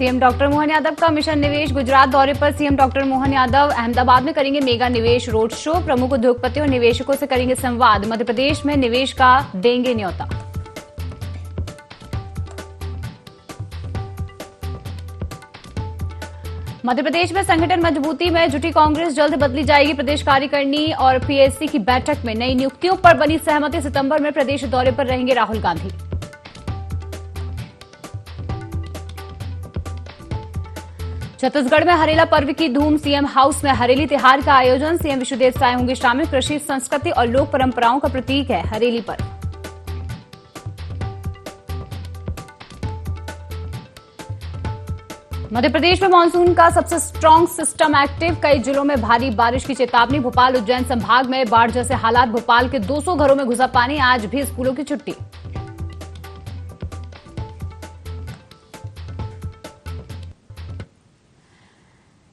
CM doctor Mohan Yadav का mission निवेश गुजरात दौरे पर सीएम डॉक्टर मोहन यादव अहमदाबाद में करेंगे मेगा निवेश रोड शो। प्रमुख उद्योगपतियों और निवेशकों से करेंगे संवाद। मध्य प्रदेश में निवेश का देंगे न्योता। मध्य प्रदेश में संगठन मजबूती में जुटी कांग्रेस, जल्द बदली जाएगी प्रदेश कार्यकारिणी और पीएससी की बैठक में नई नियुक्तियों पर बनी सहमति। सितंबर में प्रदेश दौरे पर रहेंगे राहुल गांधी। छत्तीसगढ़ में हरेला पर्व की धूम, सीएम हाउस में हरेली त्योहार का आयोजन। सीएम विष्णुदेव साय होंगे शामिल। कृषि, संस्कृति और लोक परंपराओं का प्रतीक है हरेली पर्व। मध्य प्रदेश में मानसून का सबसे स्ट्रांग सिस्टम एक्टिव, कई जिलों में भारी बारिश की चेतावनी। भोपाल उज्जैन संभाग में बाढ़ जैसे हालात, भोपाल के 200 घरों में घुसा पानी। आज भी स्कूलों की छुट्टी।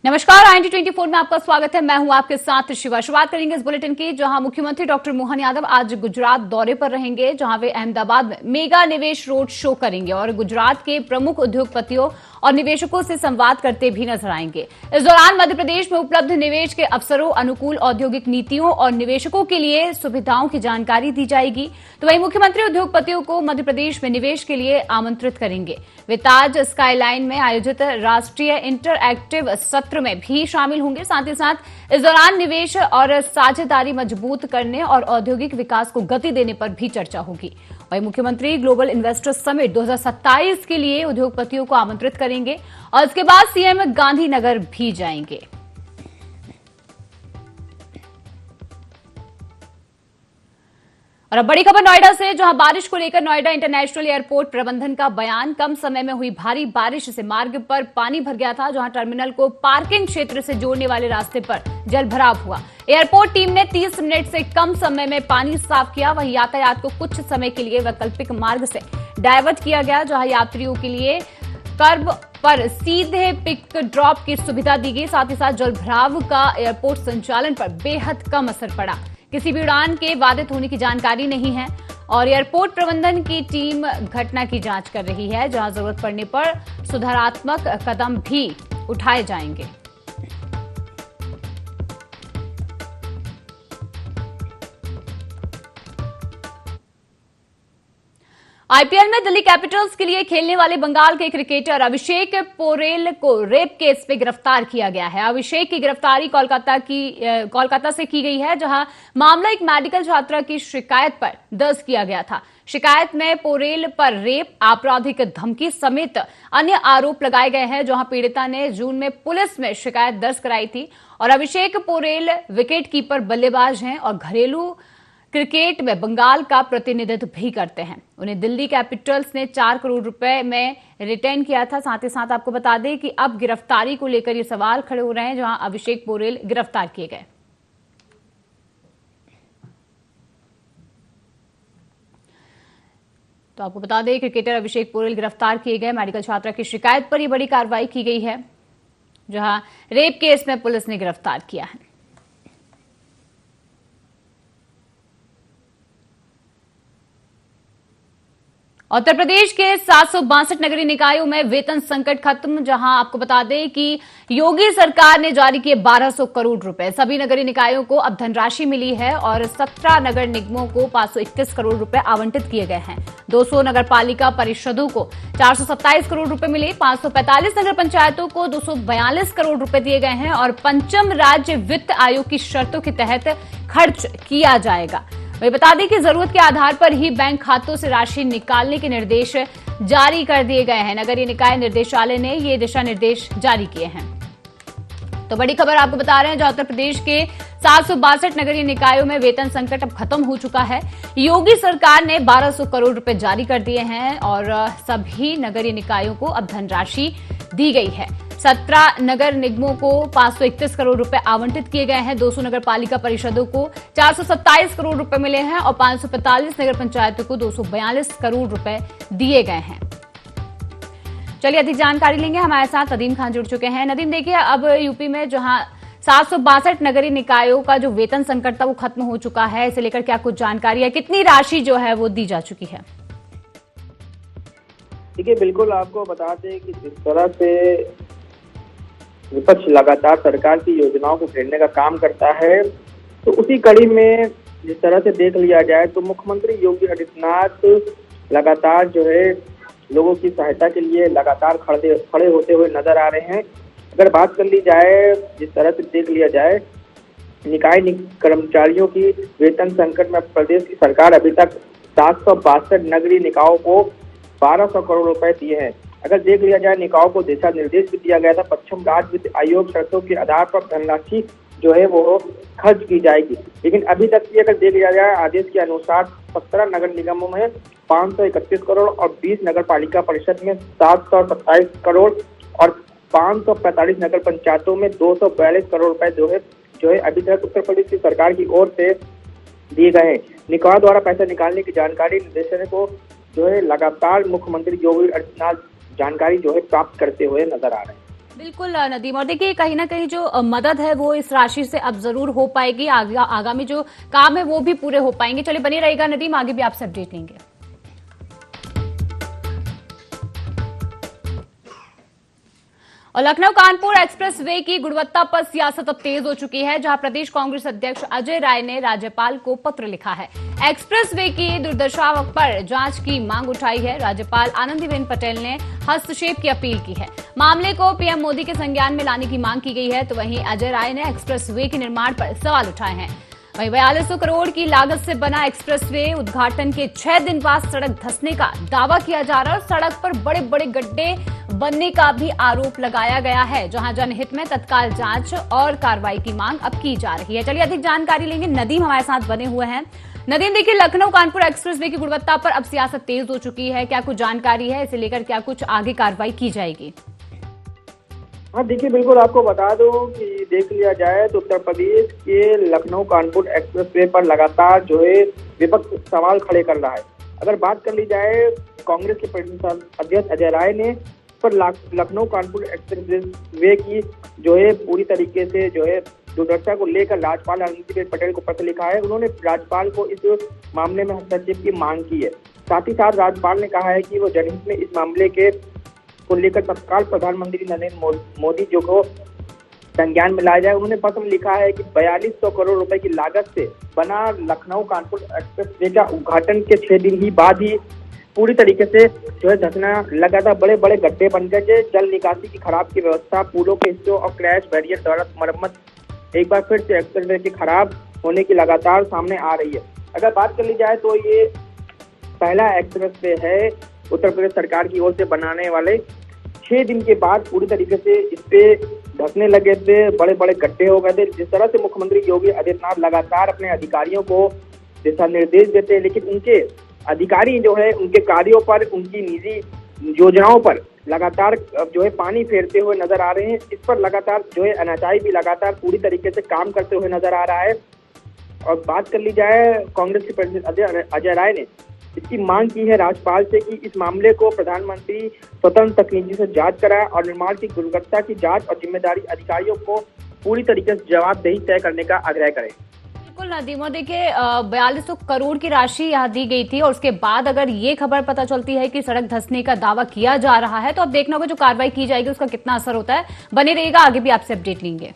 नमस्कार, IND 24 में आपका स्वागत है। मैं हूं आपके साथ शिवा। शुरुआत करेंगे इस बुलेटिन की, जहां मुख्यमंत्री डॉक्टर मोहन यादव आज गुजरात दौरे पर रहेंगे, जहां वे अहमदाबाद में मेगा निवेश रोड शो करेंगे और गुजरात के प्रमुख उद्योगपतियों और निवेशकों से संवाद करते भी नजर आएंगे। इस दौरान मध्य प्रदेश में उपलब्ध निवेश के अवसरों, अनुकूल औद्योगिक नीतियों और निवेशकों के लिए सुविधाओं की जानकारी दी जाएगी। तो वहीं मुख्यमंत्री उद्योगपतियों को मध्य प्रदेश में निवेश के लिए आमंत्रित करेंगे। वे ताज स्काईलाइन में आयोजित राष्ट्रीय इंटरएक्टिव सत्र में भी शामिल होंगे। साथ ही साथ इस दौरान निवेश और साझेदारी मजबूत करने और औद्योगिक विकास को गति देने पर भी चर्चा होगी। वहीं मुख्यमंत्री ग्लोबल इन्वेस्टर्स समिट 2027 के लिए उद्योगपतियों को आमंत्रित करेंगे और इसके बाद सीएम गांधीनगर भी जाएंगे। और अब बड़ी खबर नोएडा से, जहां बारिश को लेकर नोएडा इंटरनेशनल एयरपोर्ट प्रबंधन का बयान। कम समय में हुई भारी बारिश से मार्ग पर पानी भर गया था, जहां टर्मिनल को पार्किंग क्षेत्र से जोड़ने वाले रास्ते पर जलभराव हुआ। एयरपोर्ट टीम ने 30 मिनट से कम समय में पानी साफ किया। वहीं यातायात को कुछ समय के लिए वैकल्पिक मार्ग से डायवर्ट किया गया, जहां यात्रियों के लिए कर्ब पर सीधे पिक ड्रॉप की सुविधा दी गई। साथ ही साथ जलभराव का एयरपोर्ट संचालन पर बेहद कम असर पड़ा। किसी भी उड़ान के बाधित होने की जानकारी नहीं है और एयरपोर्ट प्रबंधन की टीम घटना की जांच कर रही है, जहां जरूरत पड़ने पर सुधारात्मक कदम भी उठाए जाएंगे। आईपीएल में दिल्ली कैपिटल्स के लिए खेलने वाले बंगाल के क्रिकेटर अभिषेक पोरेल को रेप केस में गिरफ्तार किया गया है। अभिषेक की गिरफ्तारी कोलकाता से की गई है, जहां मामला एक मेडिकल छात्रा की शिकायत पर दर्ज किया गया था। शिकायत में पोरेल पर रेप, आपराधिक धमकी समेत अन्य आरोप लगाए गए हैं, जहां पीड़िता ने जून में पुलिस में शिकायत दर्ज कराई थी। और अभिषेक पोरेल विकेट कीपर बल्लेबाज हैं और घरेलू क्रिकेट में बंगाल का प्रतिनिधित्व भी करते हैं। उन्हें दिल्ली कैपिटल्स ने 4 करोड़ रुपए में रिटेन किया था। साथ ही साथ आपको बता दें कि अब गिरफ्तारी को लेकर ये सवाल खड़े हो रहे हैं, जहां अभिषेक पोरेल गिरफ्तार किए गए। तो आपको बता दें, क्रिकेटर अभिषेक पोरेल गिरफ्तार किए गए। मेडिकल छात्रा की शिकायत पर यह बड़ी कार्रवाई की गई है, जहां रेप केस में पुलिस ने गिरफ्तार किया है। उत्तर प्रदेश के 762 नगरीय निकायों में वेतन संकट खत्म, जहां आपको बता दें कि योगी सरकार ने जारी किए 1200 करोड़ रुपए। सभी नगरीय निकायों को अब धनराशि मिली है और 17 नगर निगमों को 531 करोड़ रुपए आवंटित किए गए हैं। 200 नगर पालिका परिषदों को 427 करोड़ रुपए मिले। 545 नगर पंचायतों को 242 करोड़ रुपए दिए गए हैं और पंचम राज्य वित्त आयोग की शर्तों के तहत खर्च किया जाएगा। वही बता दें कि जरूरत के आधार पर ही बैंक खातों से राशि निकालने के निर्देश जारी कर दिए गए हैं। नगरीय निकाय निर्देशालय ने ये दिशा निर्देश जारी किए हैं। तो बड़ी खबर आपको बता रहे हैं, जहां उत्तर प्रदेश के 762 नगरीय निकायों में वेतन संकट अब खत्म हो चुका है। योगी सरकार ने 1200 करोड़ रुपए जारी कर दिए हैं और सभी नगरीय निकायों को अब धनराशि दी गई है। 17 नगर निगमों को 531 करोड़ रुपए आवंटित किए गए हैं। 200 नगर पालिका परिषदों को 427 करोड़ रुपए मिले हैं और 545 नगर पंचायतों को 242 करोड़ रुपए दिए गए हैं। चलिए अधिक जानकारी लेंगे, हमारे साथ नदीम खान जुड़ चुके हैं। नदीम, देखिए, अब यूपी में जहां 762 नगरीय निकायों का जो वेतन संकट था वो खत्म हो चुका है, इसे लेकर क्या कुछ जानकारी है? कितनी राशि जो है वो दी जा चुकी है? देखिए, बिल्कुल आपको बता दें कि जिस तरह से विपक्ष लगातार सरकार की योजनाओं को घेरने का काम करता है, तो उसी कड़ी में जिस तरह से देख लिया जाए तो मुख्यमंत्री योगी आदित्यनाथ लगातार जो है लोगों की सहायता के लिए लगातार खड़े होते हुए नजर आ रहे हैं। अगर बात कर ली जाए, जिस तरह से देख लिया जाए, कर्मचारियों की वेतन संकट में प्रदेश की सरकार अभी तक 762 नगरीय निकायों को 1200 करोड़ रुपए दिए हैं। अगर देख लिया जाए, निकायों को दिशा निर्देश भी दिया गया था, पश्चिम राज्य वित्त आयोग शर्तों के आधार पर धनराशि जो है वो खर्च की जाएगी, लेकिन अभी तक की अगर देख लिया जाए, आदेश के अनुसार 17 नगर निगमों में 531 करोड़ और 20 नगर पालिका परिषद में 727 करोड़ और 545 नगर पंचायतों में 242 करोड़ रुपए जो है अभी तक उत्तर प्रदेश की सरकार की ओर से दिए गए हैं। निकाय द्वारा पैसा निकालने की जानकारी निदेशक को जो है लगातार मुख्यमंत्री योगी आदित्यनाथ जानकारी जो है प्राप्त करते हुए नजर आ रहे हैं। बिल्कुल नदीम, और देखिए कहीं ना कहीं जो मदद है वो इस राशि से अब जरूर हो पाएगी, आगामी जो काम है वो भी पूरे हो पाएंगे। चलिए बने रहेगा नदीम, आगे भी आपसे अपडेट लेंगे। और लखनऊ कानपुर एक्सप्रेस वे की गुणवत्ता पर सियासत अब तेज हो चुकी है, जहां प्रदेश कांग्रेस अध्यक्ष अजय राय ने राज्यपाल को पत्र लिखा है। एक्सप्रेस वे की दुर्दशा पर जांच की मांग उठाई है। राज्यपाल आनंदीबेन पटेल ने हस्तक्षेप की अपील की है। मामले को पीएम मोदी के संज्ञान में लाने की मांग की गई है। तो वहीं अजय राय ने एक्सप्रेस वे के निर्माण पर सवाल उठाए हैं। वहीं 4200 करोड़ की लागत से बना एक्सप्रेसवे उद्घाटन के 6 दिन बाद सड़क धंसने का दावा किया जा रहा है और सड़क पर बड़े बड़े गड्ढे बनने का भी आरोप लगाया गया है, जहां जनहित में तत्काल जांच और कार्रवाई की मांग अब की जा रही है। चलिए अधिक जानकारी लेंगे, नदीम हमारे साथ बने हुए हैं। नदीम, देखिए लखनऊ कानपुर एक्सप्रेसवे की गुणवत्ता पर अब सियासत तेज हो चुकी है, क्या कुछ जानकारी है, इसे लेकर क्या कुछ आगे कार्रवाई की जाएगी? हाँ देखिए, बिल्कुल आपको बता दो कि देख लिया जाए तो उत्तर प्रदेश के लखनऊ कानपुर एक्सप्रेसवे पर लगातार जो है विपक्ष सवाल खड़े कर रहा है। अगर बात कर ली जाए, कांग्रेस के प्रदेश अध्यक्ष अजय राय ने पर लखनऊ कानपुर एक्सप्रेसवे की जो है पूरी तरीके से जो है दुर्दशा को लेकर राज्यपाल आनंदीबेन पटेल को पत्र लिखा है। उन्होंने राज्यपाल को इस मामले में हस्तक्षेप की मांग की है। साथ ही साथ राज्यपाल ने कहा है कि वो जनहित में इस मामले को लेकर तत्काल प्रधानमंत्री नरेंद्र मोदी जो को संज्ञान में लाया जाए। उन्होंने पत्र में लिखा है कि 4200 करोड़ रुपए की लागत से बना लखनऊ कानपुर एक्सप्रेसवे का उद्घाटन के 6 दिन ही बाद ही पूरी तरीके से जो है धंसना लगा था। बड़े बड़े गड्ढे बन गए, जल निकासी की खराब की व्यवस्था, पुलों के हिस्सों और क्रैश बैरियर द्वारा मरम्मत एक बार फिर से एक्सप्रेसवे के खराब होने की लगातार सामने आ रही है। अगर बात कर ली जाए तो ये पहला एक्सप्रेसवे है उत्तर प्रदेश सरकार की ओर से बनाने वाले। 6 दिन के बाद पूरी तरीके से इस पे धंसने लगे थे, बड़े बड़े गड्ढे हो गए थे। जिस तरह से मुख्यमंत्री योगी आदित्यनाथ लगातार अपने अधिकारियों को दिशा निर्देश देते हैं, लेकिन उनके अधिकारी जो है उनके कार्यों पर, उनकी निजी योजनाओं पर लगातार जो है पानी फेरते हुए नजर आ रहे हैं। इस पर लगातार जो है एनएचआई भी लगातार पूरी तरीके से काम करते हुए नजर आ रहा है। और बात कर ली जाए, कांग्रेस के प्रदेश अजय राय ने इसकी मांग की है राज्यपाल से कि इस मामले को प्रधानमंत्री स्वतंत्र तकनीकी से जांच कराए और निर्माण की गुणवत्ता की जांच और जिम्मेदारी अधिकारियों को पूरी तरीके से जवाबदेही तय करने का आग्रह करें। बिल्कुल नदीम, देखिए 4200 करोड़ की राशि यहाँ दी गई थी और उसके बाद अगर ये खबर पता चलती है कि सड़क धंसने का दावा किया जा रहा है, तो अब देखना होगा जो कार्रवाई की जाएगी उसका कितना असर होता है। बने रहिएगा, आगे भी आपसे अपडेट लेंगे।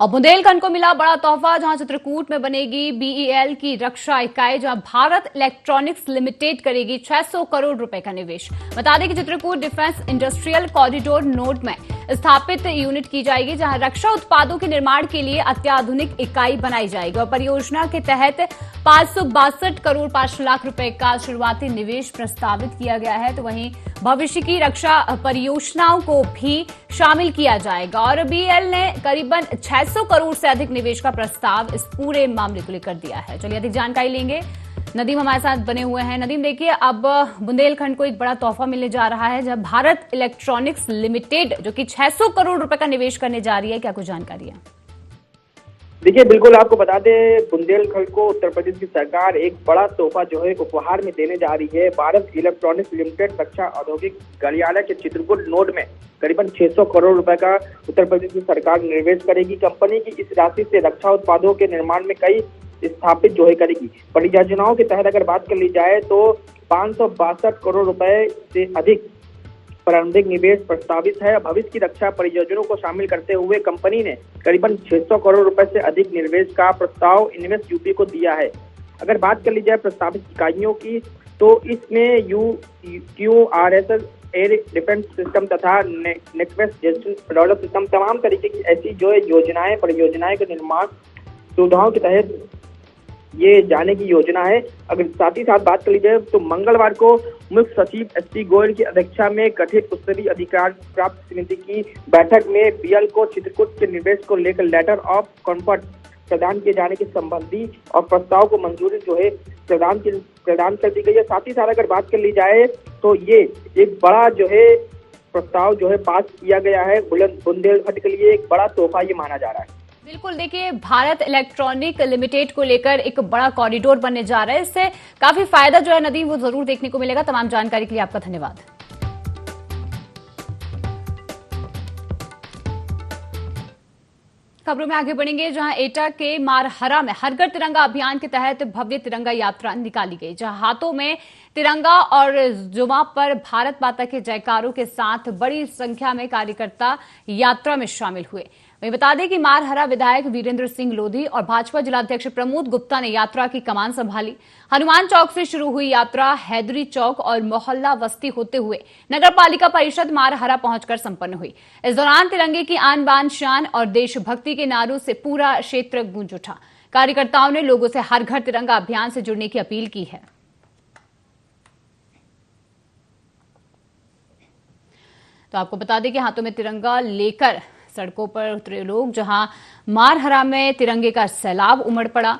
और बुंदेलखंड को मिला बड़ा तोहफा, जहां चित्रकूट में बनेगी बीईएल की रक्षा इकाई, जहां भारत इलेक्ट्रॉनिक्स लिमिटेड करेगी 600 करोड़ रुपए का निवेश। बता दें कि Chitrakoot defence industrial corridor node में स्थापित यूनिट की जाएगी, जहां रक्षा उत्पादों के निर्माण के लिए अत्याधुनिक इकाई बनाई जाएगी। और परियोजना के तहत 562 करोड़ 5 लाख रुपए का शुरुआती निवेश प्रस्तावित किया गया है। तो वहीं भविष्य की रक्षा परियोजनाओं को भी शामिल किया जाएगा। और बीईएल ने करीबन 600 करोड़ से अधिक निवेश का प्रस्ताव इस पूरे मामले को लेकर दिया है। चलिए अधिक जानकारी लेंगे, नदीम हमारे साथ बने हुए हैं। नदीम, देखिए अब बुंदेलखंड को एक बड़ा तोहफा मिलने जा रहा है, जब भारत इलेक्ट्रॉनिक्स लिमिटेड जो कि 600 करोड़ रुपए का निवेश करने जा रही है, क्या कुछ जानकारी है? देखिए, बिल्कुल आपको बता दें, बुंदेलखंड को उत्तर प्रदेश की सरकार एक बड़ा तोहफा जो है उपहार में देने जा रही है। भारत इलेक्ट्रॉनिक्स लिमिटेड रक्षा औद्योगिक गलियारा के चित्रकूट नोड में करीबन 600 करोड़ रुपए का उत्तर प्रदेश की सरकार निवेश करेगी। कंपनी की इस राशि से रक्षा उत्पादों के निर्माण में कई स्थापित जो है करेगी। परियोजनाओं के तहत अगर बात कर ली जाए तो 562 करोड़ रुपए से अधिक प्रारंभिक निवेश प्रस्तावित है। भविष्य की रक्षा परियोजनाओं को शामिल करते हुए कंपनी ने करीबन 600 करोड़ रुपए से अधिक निवेश का प्रस्ताव इन्वेस्ट यूपी को दिया है। अगर बात कर ली जाए प्रस्तावित इकाइयों की तो इसमें QRSS एयर डिफेंस सिस्टम तथा नेक्वेस्ट डेवलप सिस्टम तमाम तरीके की ऐसी जो योजनाएं परियोजनाएं के निर्माण सुविधाओं के तहत ये जाने की योजना है। अगर साथ ही साथ बात कर ली जाए तो मंगलवार को मुख्य सचिव ST गोयल की अध्यक्षता में गठित उच्च स्तरीय अधिकार प्राप्त समिति की बैठक में BL को चित्रकूट के निवेश को लेकर लेटर ऑफ कंफर्ट प्रदान किए जाने के संबंधी और प्रस्ताव को मंजूरी जो है प्रदान कर दी गई है। साथ ही साथ अगर बात कर ली जाए तो ये एक बड़ा जो है प्रस्ताव जो है पास किया गया है। बुंदेलखंड के लिए एक बड़ा तोहफा ये माना जा रहा है। बिल्कुल, देखिए भारत इलेक्ट्रॉनिक लिमिटेड को लेकर एक बड़ा कॉरिडोर बनने जा रहा है। इससे काफी फायदा जो है नदीम वो जरूर देखने को मिलेगा। तमाम जानकारी के लिए आपका धन्यवाद। खबरों में आगे बढ़ेंगे, जहां एटा के मारहरा में हर घर तिरंगा अभियान के तहत भव्य तिरंगा यात्रा निकाली गई, जहां हाथों में तिरंगा और जुबां पर भारत माता के जयकारों के साथ बड़ी संख्या में कार्यकर्ता यात्रा में शामिल हुए। वहीं बता दें कि मारहरा विधायक वीरेंद्र सिंह लोधी और भाजपा जिलाध्यक्ष प्रमोद गुप्ता ने यात्रा की कमान संभाली। हनुमान चौक से शुरू हुई यात्रा हैदरी चौक और मोहल्ला बस्ती होते हुए नगर पालिका परिषद मारहरा पहुंचकर संपन्न हुई। इस दौरान तिरंगे की आन बान शान और देशभक्ति के नारों से पूरा क्षेत्र गूंज उठा। कार्यकर्ताओं ने लोगों से हर घर तिरंगा अभियान से जुड़ने की अपील की है। तो आपको बता दें कि हाथों में तिरंगा लेकर सड़कों पर उतरे लोग, जहां मारहरा में तिरंगे का सैलाब उमड़ पड़ा।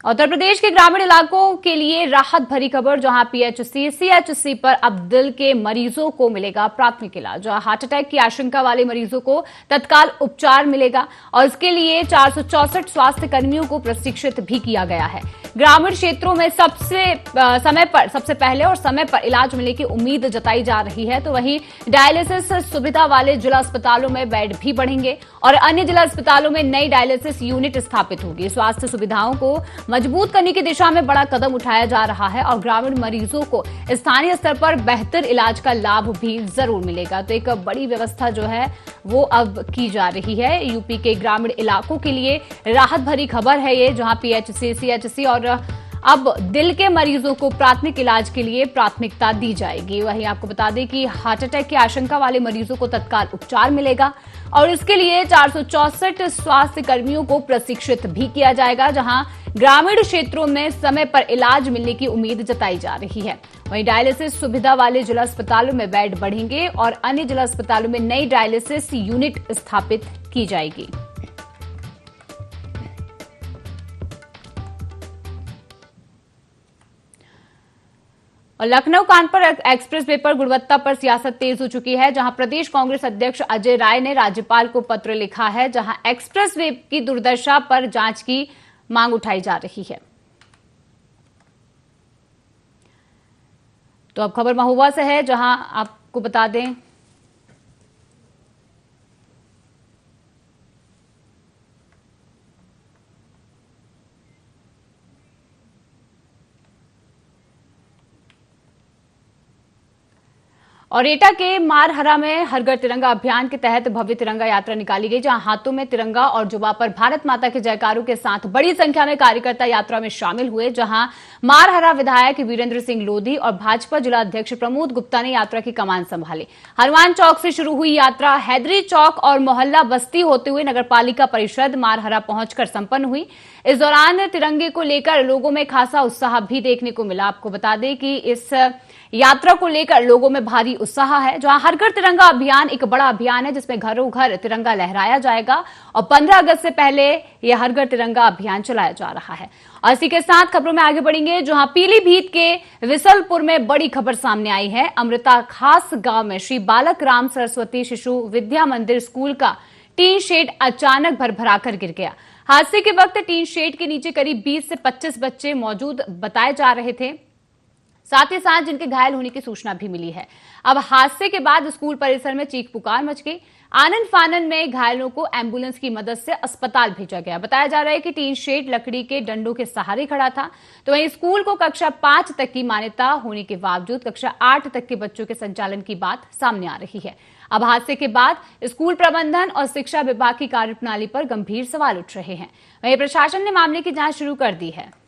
उत्तर प्रदेश के ग्रामीण इलाकों के लिए राहत भरी खबर, जहां PHC CHC पर अब दिल के मरीजों को मिलेगा प्राथमिक इलाज। जहां हार्ट अटैक की आशंका वाले मरीजों को तत्काल उपचार मिलेगा और इसके लिए 464 स्वास्थ्य कर्मियों को प्रशिक्षित भी किया गया है। ग्रामीण क्षेत्रों में सबसे पहले और समय पर इलाज मिलने की उम्मीद जताई जा रही है। तो वहीं डायलिसिस सुविधा वाले जिला अस्पतालों में बेड भी बढ़ेंगे और अन्य जिला अस्पतालों में नई डायलिसिस यूनिट स्थापित होगी। स्वास्थ्य सुविधाओं को मजबूत करने की दिशा में बड़ा कदम उठाया जा रहा है और ग्रामीण मरीजों को स्थानीय स्तर पर बेहतर इलाज का लाभ भी जरूर मिलेगा। तो एक बड़ी व्यवस्था जो है वो अब की जा रही है। यूपी के ग्रामीण इलाकों के लिए राहत भरी खबर है ये, जहां PHC CHC और अब दिल के मरीजों को प्राथमिक इलाज के लिए प्राथमिकता दी जाएगी। वहीं आपको बता दें कि हार्ट अटैक की आशंका वाले मरीजों को तत्काल उपचार मिलेगा और इसके लिए 464 स्वास्थ्य कर्मियों को प्रशिक्षित भी किया जाएगा, जहां ग्रामीण क्षेत्रों में समय पर इलाज मिलने की उम्मीद जताई जा रही है। वहीं डायलिसिस सुविधा वाले जिला अस्पतालों में बेड बढ़ेंगे और अन्य जिला अस्पतालों में नई डायलिसिस यूनिट स्थापित की जाएगी। और लखनऊ कानपुर एक्सप्रेस वे पर गुणवत्ता पर सियासत तेज हो चुकी है, जहां प्रदेश कांग्रेस अध्यक्ष अजय राय ने राज्यपाल को पत्र लिखा है, जहां एक्सप्रेस वे की दुर्दशा पर जांच की मांग उठाई जा रही है। तो अब खबर महुआ से है, जहां आपको बता दें और एटा के मारहरा में हर घर तिरंगा अभियान के तहत भव्य तिरंगा यात्रा निकाली गई, जहां हाथों में तिरंगा और जुबां पर भारत माता के जयकारों के साथ बड़ी संख्या में कार्यकर्ता यात्रा में शामिल हुए। जहां मारहरा विधायक वीरेंद्र सिंह लोधी और भाजपा जिला अध्यक्ष प्रमोद गुप्ता ने यात्रा की कमान संभाली। हनुमान चौक से शुरू हुई यात्रा हैदरी चौक और मोहल्ला बस्ती होते हुए नगर पालिका परिषद मारहरा पहुंचकर संपन्न हुई। इस दौरान तिरंगे को लेकर लोगों में खासा उत्साह भी देखने को मिला। आपको बता दें कि इस यात्रा को लेकर लोगों में भारी उत्साह है, जहां हर घर तिरंगा अभियान एक बड़ा अभियान है, जिसमें घरों घर तिरंगा लहराया जाएगा और 15 अगस्त से पहले यह हर घर तिरंगा अभियान चलाया जा रहा है। और इसी के साथ खबरों में आगे बढ़ेंगे, जहां पीलीभीत के विसलपुर में बड़ी खबर सामने आई है। अमृता खास गांव में श्री बालक राम सरस्वती शिशु विद्या मंदिर स्कूल का टीन शेड अचानक भरभराकर गिर गया। हादसे के वक्त टीन शेड के नीचे करीब 20 से 25 बच्चे मौजूद बताए जा रहे थे, साथ ही साथ जिनके घायल होने की सूचना भी मिली है। अब हादसे के बाद स्कूल परिसर में चीख पुकार मच गई। आनन फानन में घायलों को एम्बुलेंस की मदद से अस्पताल भेजा गया। बताया जा रहा है कि टीन शेड लकड़ी के डंडों के सहारे खड़ा था। तो वहीं स्कूल को कक्षा 5 तक की मान्यता होने के बावजूद कक्षा 8 तक के बच्चों के संचालन की बात सामने आ रही है। अब हादसे के बाद स्कूल प्रबंधन और शिक्षा विभाग की कार्यप्रणाली पर गंभीर सवाल उठ रहे हैं। वहीं प्रशासन ने मामले की जांच शुरू कर दी है।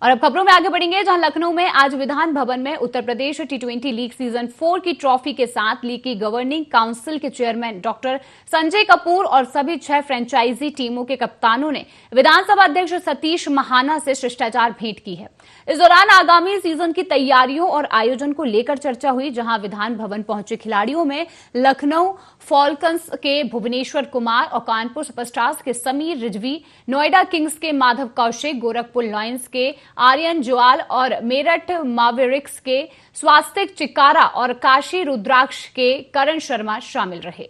और अब खबरों में आगे बढ़ेंगे, जहां लखनऊ में आज विधान भवन में Uttar Pradesh T20 league season 4 की ट्रॉफी के साथ लीग की गवर्निंग काउंसिल के चेयरमैन डॉक्टर संजय कपूर और सभी 6 फ्रेंचाइजी टीमों के कप्तानों ने विधानसभा अध्यक्ष सतीश महाना से शिष्टाचार भेंट की है। इस दौरान आगामी सीजन की तैयारियों और आयोजन को लेकर चर्चा हुई, जहां विधान भवन पहुंचे खिलाड़ियों में लखनऊ फॉल्कन्स के भुवनेश्वर कुमार और कानपुर सुपरस्टार्स के समीर रिजवी, नोएडा किंग्स के माधव कौशिक, गोरखपुर लॉयंस के आर्यन जुआल और मेरठ मावेरिक्स के स्वास्तिक चिकारा और काशी रुद्राक्ष के करण शर्मा शामिल रहे।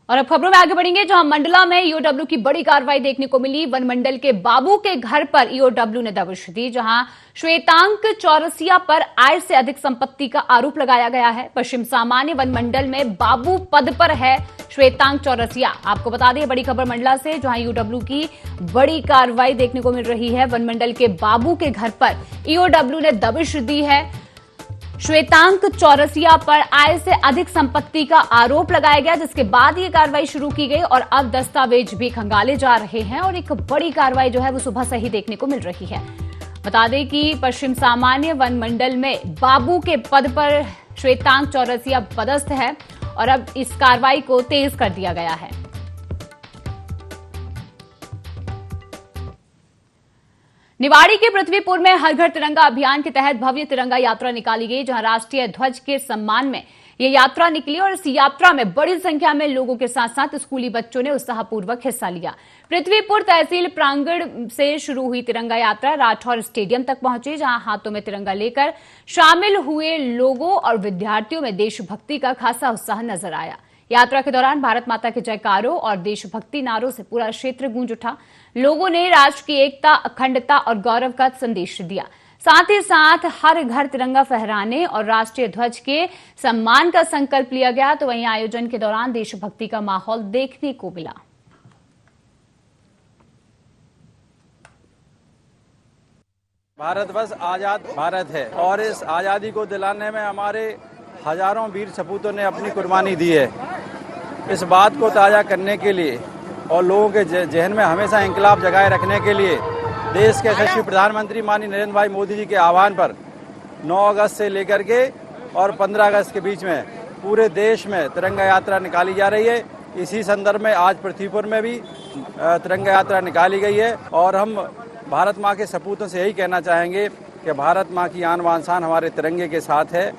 और अब खबरों में आगे बढ़ेंगे, जहां मंडला में ईओडब्ल्यू की बड़ी कार्रवाई देखने को मिली। वन मंडल के बाबू के घर पर ईओडब्ल्यू ने दबिश दी, जहां श्वेतांक चौरसिया पर आय से अधिक संपत्ति का आरोप लगाया गया है। पश्चिम सामान्य वन मंडल में बाबू पद पर है श्वेतांक चौरसिया। आपको बता दें, बड़ी खबर मंडला से, जहां ईओडब्ल्यू की बड़ी कार्रवाई देखने को मिल रही है। वन मंडल के बाबू के घर पर ईओडब्ल्यू ने दबिश दी है। श्वेतांक चौरसिया पर आय से अधिक संपत्ति का आरोप लगाया गया, जिसके बाद ये कार्रवाई शुरू की गई और अब दस्तावेज भी खंगाले जा रहे हैं और एक बड़ी कार्रवाई जो है वो सुबह से ही देखने को मिल रही है। बता दें कि पश्चिम सामान्य वन मंडल में बाबू के पद पर श्वेतांक चौरसिया पदस्थ है और अब इस कार्रवाई को तेज कर दिया गया है। निवाड़ी के पृथ्वीपुर में हर घर तिरंगा अभियान के तहत भव्य तिरंगा यात्रा निकाली गई, जहां राष्ट्रीय ध्वज के सम्मान में ये यात्रा निकली और इस यात्रा में बड़ी संख्या में लोगों के साथ साथ स्कूली बच्चों ने उत्साहपूर्वक हिस्सा लिया। पृथ्वीपुर तहसील प्रांगण से शुरू हुई तिरंगा यात्रा राठौर स्टेडियम तक पहुंची, जहां हाथों में तिरंगा लेकर शामिल हुए लोगों और विद्यार्थियों में देशभक्ति का खासा उत्साह नजर आया। यात्रा के दौरान भारत माता के जयकारों और देशभक्ति नारों से पूरा क्षेत्र गूंज उठा। लोगों ने राष्ट्र की एकता, अखंडता और गौरव का संदेश दिया। साथ ही साथ हर घर तिरंगा फहराने और राष्ट्रीय ध्वज के सम्मान का संकल्प लिया गया। तो वहीं आयोजन के दौरान देशभक्ति का माहौल देखने को मिला। भारतवर्ष आजाद भारत है और इस आजादी को दिलाने में हमारे हजारों वीर सपूतों ने अपनी कुर्बानी दी है। इस बात को ताज़ा करने के लिए और लोगों के जहन में हमेशा इंकलाब जगाए रखने के लिए देश के यशस्वी प्रधानमंत्री माननीय नरेंद्र भाई मोदी जी के आह्वान पर 9 अगस्त से लेकर के और 15 अगस्त के बीच में पूरे देश में तिरंगा यात्रा निकाली जा रही है। इसी संदर्भ में आज पृथ्वीपुर में भी तिरंगा यात्रा निकाली गई है और हम भारत माँ के सपूतों से यही कहना चाहेंगे कि भारत माँ की आन बान शान हमारे तिरंगे के साथ है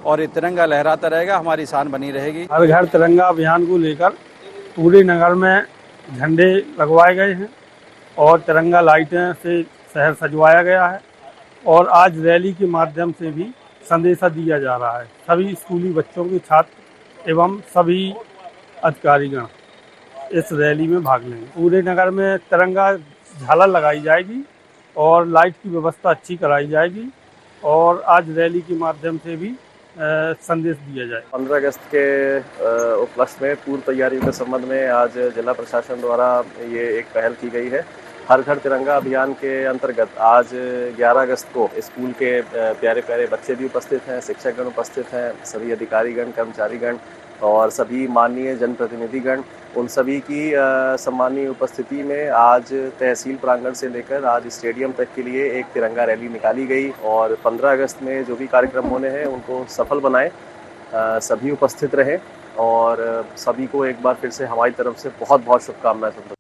और ये तिरंगा लहराता रहेगा, हमारी शान बनी रहेगी। हर घर तिरंगा अभियान को लेकर पूरे नगर में झंडे लगवाए गए हैं और तिरंगा लाइटें से शहर सजवाया गया है और आज रैली के माध्यम से भी संदेशा दिया जा रहा है। सभी स्कूली बच्चों के छात्र एवं सभी अधिकारीगण इस रैली में भाग लेंगे। पूरे नगर में तिरंगा झालर लगाई जाएगी और लाइट की व्यवस्था अच्छी कराई जाएगी और आज रैली के माध्यम से भी संदेश दिया जाए। 15 अगस्त के उपलक्ष्य में पूर्व तैयारियों के संबंध में आज जिला प्रशासन द्वारा ये एक पहल की गई है। हर घर तिरंगा अभियान के अंतर्गत आज 11 अगस्त को स्कूल के प्यारे प्यारे बच्चे भी उपस्थित हैं, शिक्षकगण उपस्थित हैं, सभी अधिकारीगण, कर्मचारीगण और सभी माननीय जनप्रतिनिधिगण, उन सभी की सम्मानीय उपस्थिति में आज तहसील प्रांगण से लेकर आज स्टेडियम तक के लिए एक तिरंगा रैली निकाली गई और 15 अगस्त में जो भी कार्यक्रम होने हैं उनको सफल बनाएं। सभी उपस्थित रहें और सभी को एक बार फिर से हमारी तरफ से बहुत बहुत शुभकामनाएं।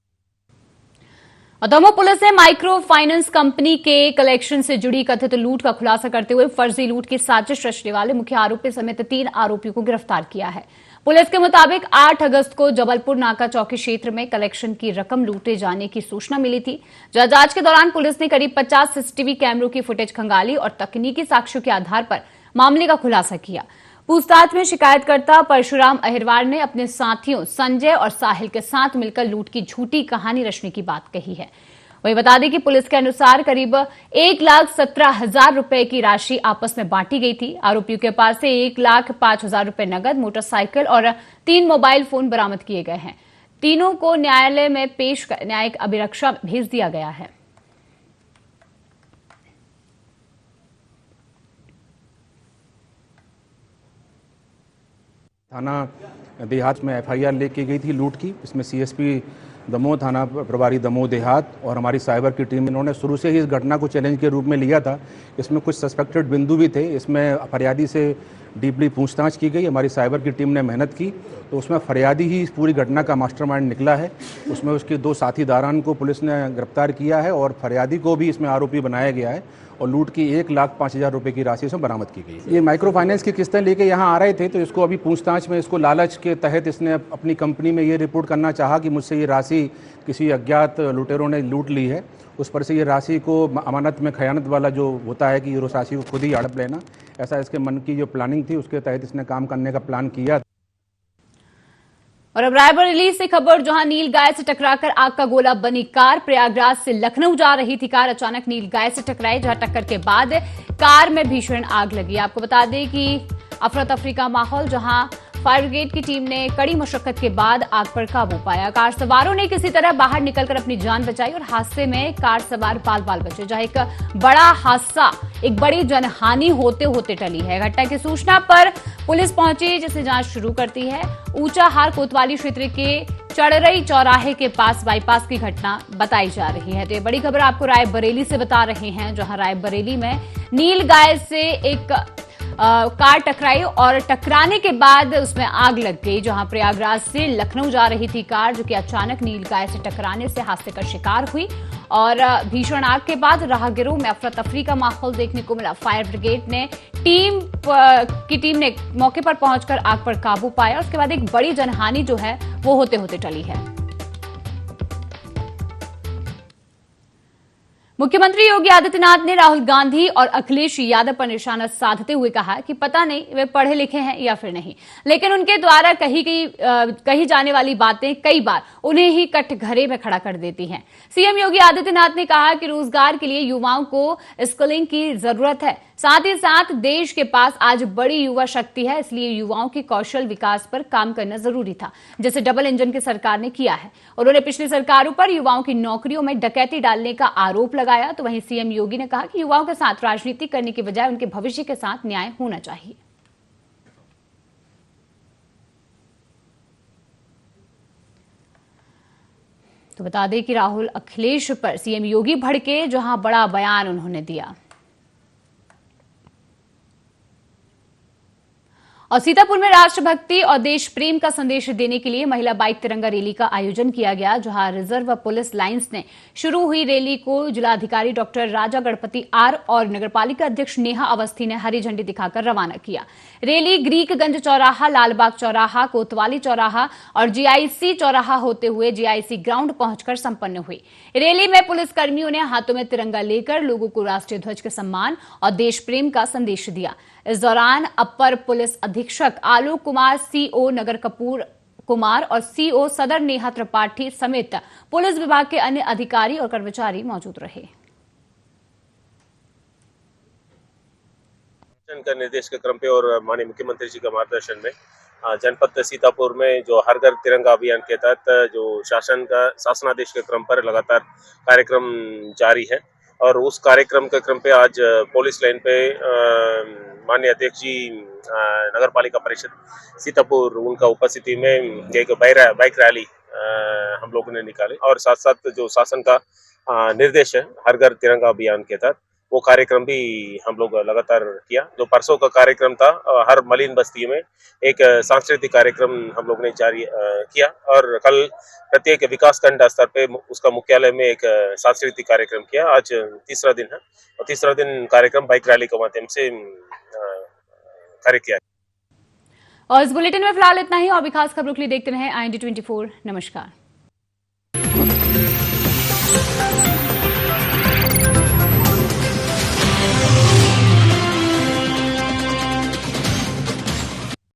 दमोह पुलिस ने माइक्रो फाइनेंस कंपनी के कलेक्शन से जुड़ी कथित लूट का खुलासा करते हुए फर्जी लूट की साजिश रचने वाले मुख्य आरोपी समेत 3 आरोपियों को गिरफ्तार किया है। पुलिस के मुताबिक 8 अगस्त को जबलपुर नाका चौकी क्षेत्र में कलेक्शन की रकम लूटे जाने की सूचना मिली थी। जांच के दौरान पुलिस ने करीब 50 सीसीटीवी कैमरों की फुटेज खंगाली और तकनीकी साक्ष्यों के आधार पर मामले का खुलासा किया। पूछताछ में शिकायतकर्ता परशुराम अहिरवार ने अपने साथियों संजय और साहिल के साथ मिलकर लूट की झूठी कहानी रचने की बात कही है। वहीं बता दें कि पुलिस के अनुसार करीब 1,17,000 रुपए की राशि आपस में बांटी गई थी। आरोपियों के पास से 1,05,000 रुपए नगद, मोटरसाइकिल और 3 मोबाइल फोन बरामद किए गए हैं। तीनों को न्यायालय में पेश कर न्यायिक अभिरक्षा भेज दिया गया है। थाना देहात में एफआईआर लेके गई थी लूट की। इसमें सीएसपी दमोह, थाना प्रभारी दमोह देहात और हमारी साइबर की टीम, इन्होंने शुरू से ही इस घटना को चैलेंज के रूप में लिया था। इसमें कुछ सस्पेक्टेड बिंदु भी थे। इसमें फरियादी से डीपली पूछताछ की गई। हमारी साइबर की टीम ने मेहनत की तो उसमें फरियादी ही इस पूरी घटना का मास्टरमाइंड निकला है। उसमें उसके 2 साथीदारान को पुलिस ने गिरफ्तार किया है और फरियादी को भी इसमें आरोपी बनाया गया है और लूट की 1,05,000 रुपए की राशि इसमें बरामद की गई है। ये माइक्रो फाइनेंस की किस्तें लेके यहाँ आ रहे थे तो इसको अभी पूछताछ में इसको लालच के तहत इसने अपनी कंपनी में ये रिपोर्ट करना चाहा कि मुझसे ये राशि किसी अज्ञात लुटेरों ने लूट ली है। उस पर से ये राशि को अमानत में खयानत वाला जो होता है कि उस राशि को खुद ही हड़प लेना, ऐसा इसके मन की जो प्लानिंग थी उसके तहत इसने काम करने का प्लान किया। और अब रायबरेली से खबर, जहां नील गाय से टकराकर आग का गोला बनी कार। प्रयागराज से लखनऊ जा रही थी कार, अचानक नील गाय से टकराई, जहां टक्कर के बाद कार में भीषण आग लगी। आपको बता दें कि अफरा तफरी का माहौल, जहां फायर ब्रिगेड की टीम ने कड़ी मशक्कत के बाद आग पर काबू पाया। कार सवारों ने किसी तरह बाहर निकलकर अपनी जान बचाई और हादसे में कार सवार बाल बाल बचे, जहां एक बड़ा हादसा, एक बड़ी जनहानि होते होते टली है। घटना की सूचना पर पुलिस पहुंची, जिसे जांच शुरू करती है। ऊंचाहार कोतवाली क्षेत्र के चढ़रई चौराहे के पास बाईपास की घटना बताई जा रही है। तो ये बड़ी खबर आपको रायबरेली से बता रहे हैं, जहां रायबरेली में नील गाय से एक कार टकराई और टकराने के बाद उसमें आग लग गई, जहां प्रयागराज से लखनऊ जा रही थी कार, जो कि अचानक नील गाय से टकराने से हादसे का शिकार हुई। और भीषण आग के बाद राहगीरों में अफरा तफरी का माहौल देखने को मिला। फायर ब्रिगेड ने टीम ने मौके पर पहुंचकर आग पर काबू पाया। उसके बाद एक बड़ी जनहानि जो है वो होते होते टली है। मुख्यमंत्री योगी आदित्यनाथ ने राहुल गांधी और अखिलेश यादव पर निशाना साधते हुए कहा कि पता नहीं वे पढ़े लिखे हैं या फिर नहीं, लेकिन उनके द्वारा कही जाने वाली बातें कई बार उन्हें ही कटघरे में खड़ा कर देती हैं। सीएम योगी आदित्यनाथ ने कहा कि रोजगार के लिए युवाओं को स्किलिंग की जरूरत है। साथ ही साथ देश के पास आज बड़ी युवा शक्ति है, इसलिए युवाओं के कौशल विकास पर काम करना जरूरी था, जैसे डबल इंजन की सरकार ने किया है। उन्होंने पिछली सरकारों पर युवाओं की नौकरियों में डकैती डालने का आरोप लगाया। तो वहीं सीएम योगी ने कहा कि युवाओं के साथ राजनीति करने की बजाय उनके भविष्य के साथ न्याय होना चाहिए। तो बता दें कि राहुल अखिलेश पर सीएम योगी भड़के, जहां बड़ा बयान उन्होंने दिया। और सीतापुर में राष्ट्रभक्ति और देश प्रेम का संदेश देने के लिए महिला बाइक तिरंगा रैली का आयोजन किया गया, जहां रिजर्व पुलिस लाइंस ने शुरू हुई रैली को जिलाधिकारी डॉक्टर राजा गणपति आर और नगरपालिका अध्यक्ष नेहा अवस्थी ने हरी झंडी दिखाकर रवाना किया। रैली ग्रीकगंज चौराहा, लालबाग चौराहा, कोतवाली चौराहा और जीआईसी चौराहा होते हुए जीआईसी ग्राउंड पहुंचकर संपन्न हुई। रैली में पुलिसकर्मियों ने हाथों में तिरंगा लेकर लोगों को राष्ट्रीय ध्वज के सम्मान और देश प्रेम का संदेश दिया। इस दौरान अपर पुलिस अधीक्षक आलोक कुमार, सीओ नगर कपूर कुमार और सीओ सदर नेहा त्रिपाठी समेत पुलिस विभाग के अन्य अधिकारी और कर्मचारी मौजूद रहे। का निर्देश के क्रम पे और माननीय मुख्यमंत्री जी के मार्गदर्शन में जनपद सीतापुर में जो हर घर तिरंगा अभियान के तहत जो शासनादेश के क्रम पर लगातार कार्यक्रम जारी है और उस कार्यक्रम के क्रम पे आज पुलिस लाइन पे माननीय अध्यक्ष जी नगर पालिका परिषद सीतापुर उनका उपस्थिति में एक बाइक रैली हम लोगों ने निकाले और साथ साथ जो शासन का निर्देश है हर घर तिरंगा अभियान के तहत वो कार्यक्रम भी हम लोग लगातार किया। जो परसों का कार्यक्रम था हर मलिन बस्ती में एक सांस्कृतिक कार्यक्रम हम लोग ने जारी किया और कल प्रत्येक विकास खंड स्तर पे उसका मुख्यालय में एक सांस्कृतिक कार्यक्रम किया। आज तीसरा दिन है और तीसरा दिन कार्यक्रम बाइक रैली के माध्यम से कार्य किया। और इस बुलेटिन में फिलहाल इतना ही। और भी खास खबरों के लिए देखते रहें IND24। नमस्कार।